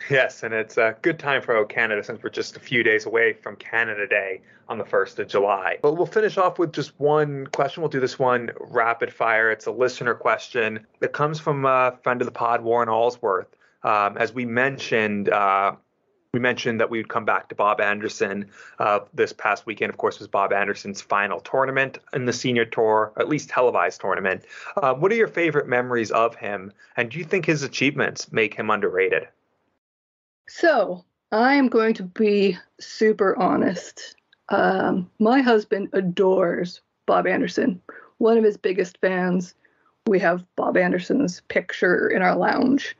Yes, and it's a good time for Canada since we're just a few days away from Canada Day on the 1st of July. But we'll finish off with just one question. We'll do this one rapid fire. It's a listener question that comes from a friend of the pod, Warren Allsworth. As we mentioned that we would come back to Bob Anderson. This past weekend, of course, was Bob Anderson's final tournament in the senior tour, at least televised tournament. What are your favorite memories of him? And do you think his achievements make him underrated? So I am going to be super honest. My husband adores Bob Anderson, one of his biggest fans. We have Bob Anderson's picture in our lounge.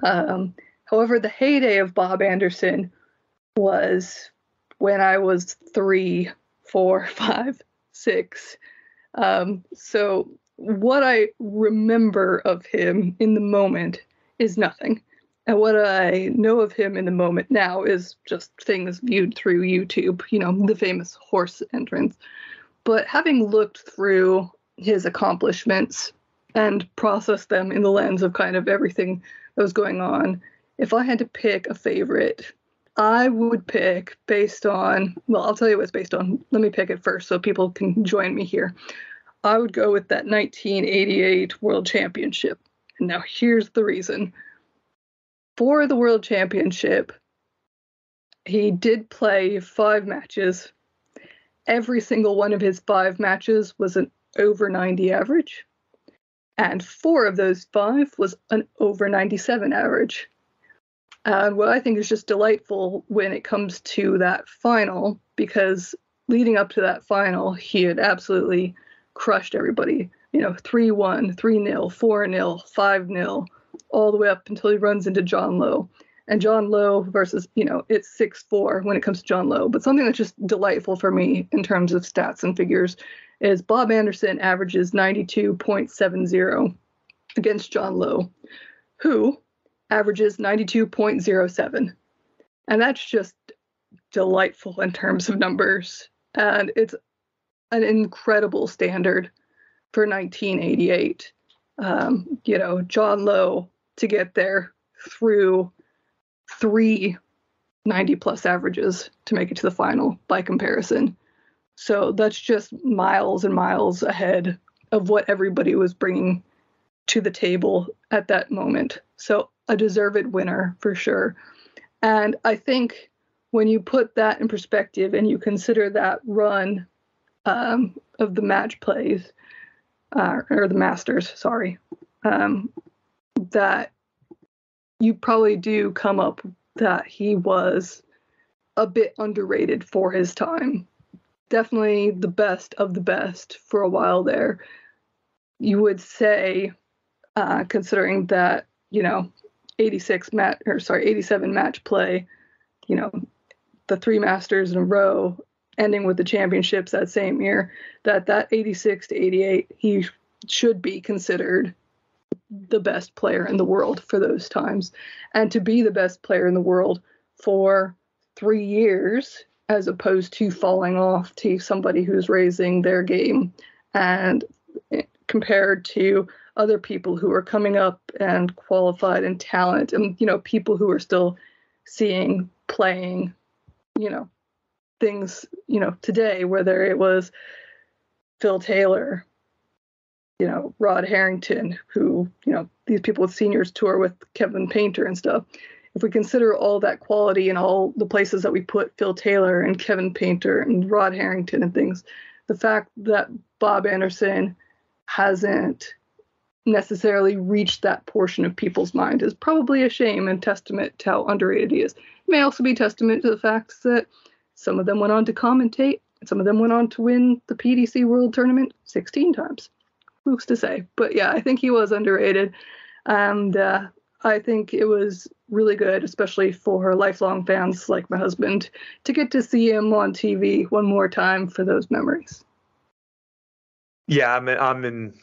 However, the heyday of Bob Anderson was when I was 3, 4, 5, 6. So what I remember of him in the moment is nothing. And what I know of him in the moment now is just things viewed through YouTube, the famous horse entrance. But having looked through his accomplishments and processed them in the lens of kind of everything that was going on, if I had to pick a favorite, I would pick based on, well, I'll tell you what it's based on. Let me pick it first so people can join me here. I would go with that 1988 World Championship. And now here's the reason. For the World Championship, he did play 5 matches. Every single one of his 5 matches was an over 90 average. And 4 of those 5 was an over 97 average. And what I think is just delightful when it comes to that final, because leading up to that final, he had absolutely crushed everybody. 3-1, 3-0, 4-0, 5-0, all the way up until he runs into John Lowe. And John Lowe versus, it's 6-4 when it comes to John Lowe. But something that's just delightful for me in terms of stats and figures is Bob Anderson averages 92.70 against John Lowe, who averages 92.07. And that's just delightful in terms of numbers. And it's an incredible standard for 1988. John Lowe to get there through 3 90-plus averages to make it to the final by comparison. So that's just miles and miles ahead of what everybody was bringing to the table at that moment. So a deserved winner for sure. And I think when you put that in perspective and you consider that run of the match plays, or the Masters, sorry, that you probably do come up that he was a bit underrated for his time. Definitely the best of the best for a while there. You would say, considering that, 87 match play, the 3 Masters in a row, ending with the championships that same year, that 86 to 88, he should be considered the best player in the world for those times. And to be the best player in the world for 3 years, as opposed to falling off to somebody who's raising their game, and compared to other people who are coming up and qualified in talent, and people who are still playing things today, whether it was Phil Taylor, Rod Harrington, who these people with seniors tour with Kevin Painter and stuff. If we consider all that quality and all the places that we put Phil Taylor and Kevin Painter and Rod Harrington and things, the fact that Bob Anderson hasn't necessarily reached that portion of people's mind is probably a shame and testament to how underrated he is. It may also be testament to the fact that some of them went on to commentate, and some of them went on to win the PDC World Tournament 16 times. Who's to say? But yeah, I think he was underrated. And I think it was really good, especially for lifelong fans like my husband, to get to see him on TV one more time for those memories. Yeah, I'm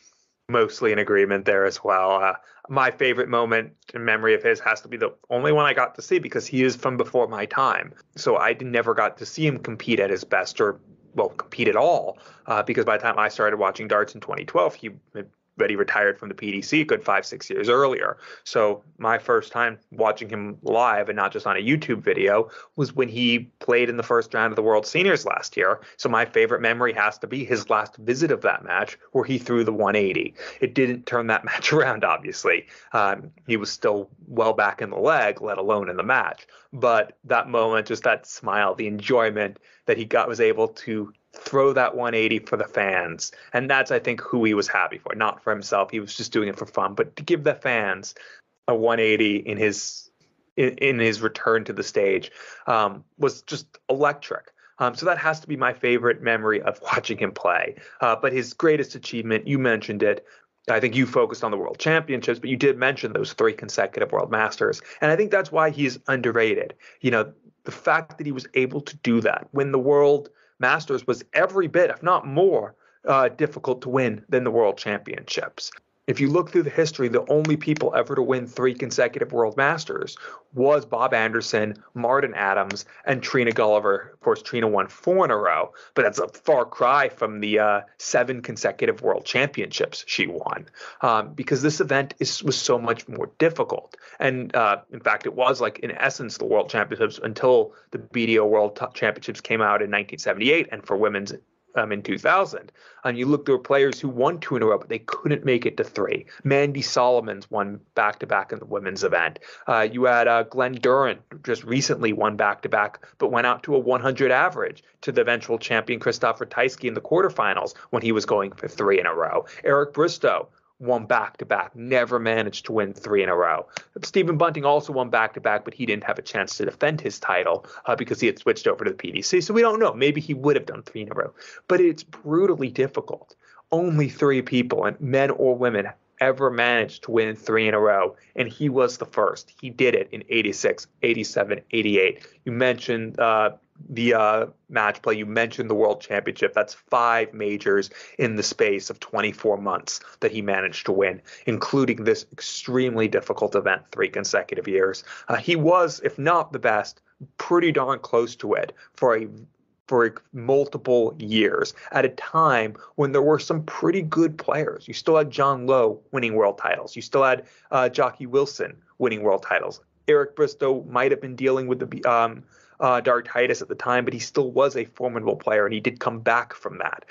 mostly in agreement there as well. My favorite moment in memory of his has to be the only one I got to see, because he is from before my time. So I never got to see him compete at his best, or compete at all, because by the time I started watching darts in 2012, he had but he retired from the PDC a good 5-6 years earlier. So my first time watching him live and not just on a YouTube video was when he played in the first round of the World Seniors last year. So my favorite memory has to be his last visit of that match where he threw the 180. It didn't turn that match around, obviously. He was still well back in the leg, let alone in the match. But that moment, just that smile, the enjoyment that he was able to throw that 180 for the fans. And that's, I think, who he was happy for, not for himself. He was just doing it for fun, but to give the fans a 180 in his return to the stage was just electric. So that has to be my favorite memory of watching him play. But his greatest achievement, you mentioned it. I think you focused on the World Championships, but you did mention those 3 consecutive World Masters. And I think that's why he's underrated. The fact that he was able to do that when the World Masters was every bit, if not more, difficult to win than the World Championships. If you look through the history, the only people ever to win 3 consecutive World Masters was Bob Anderson, Martin Adams, and Trina Gulliver. Of course, Trina won 4 in a row, but that's a far cry from the 7 consecutive World Championships she won, because this event was so much more difficult. And in fact, it was like, in essence, the World Championships until the BDO World Championships came out in 1978, and for women's in 2000. And you look, there were players who won 2 in a row, but they couldn't make it to 3. Mandy Solomons won back-to-back in the women's event. You had Glenn Durant just recently won back-to-back, but went out to a 100 average to the eventual champion Christoph Ratajski in the quarterfinals when he was going for 3 in a row. Eric Bristow won back-to-back, never managed to win 3 in a row. Stephen Bunting also won back-to-back, but he didn't have a chance to defend his title because he had switched over to the PDC. So we don't know. Maybe he would have done 3 in a row. But it's brutally difficult. Only 3 people, and men or women, ever managed to win 3 in a row, and he was the first. He did it in 86, 87, 88. You mentioned the match play. You mentioned the World Championship. That's 5 majors in the space of 24 months that he managed to win, including this extremely difficult event 3 consecutive years. He was, if not the best, pretty darn close to it for multiple years at a time when there were some pretty good players. You still had John Lowe winning world titles. You still had Jockey Wilson winning world titles. Eric Bristow might have been dealing with the dartitis at the time, but he still was a formidable player, and he did come back from that.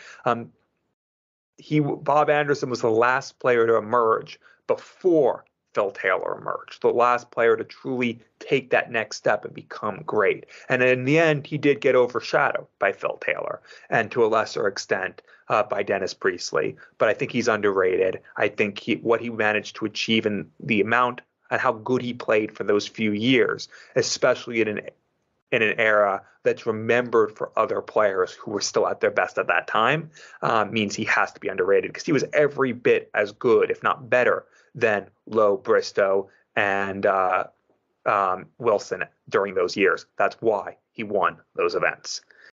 Bob Anderson was the last player to emerge before Phil Taylor emerged, the last player to truly take that next step and become great. And in the end, he did get overshadowed by Phil Taylor, and to a lesser extent by Dennis Priestley. But I think he's underrated. I think what he managed to achieve and the amount and how good he played for those few years, especially in an era that's remembered for other players who were still at their best at that time, means he has to be underrated, because he was every bit as good, if not better, than Lowe, Bristow, and Wilson during those years. That's why he won those events.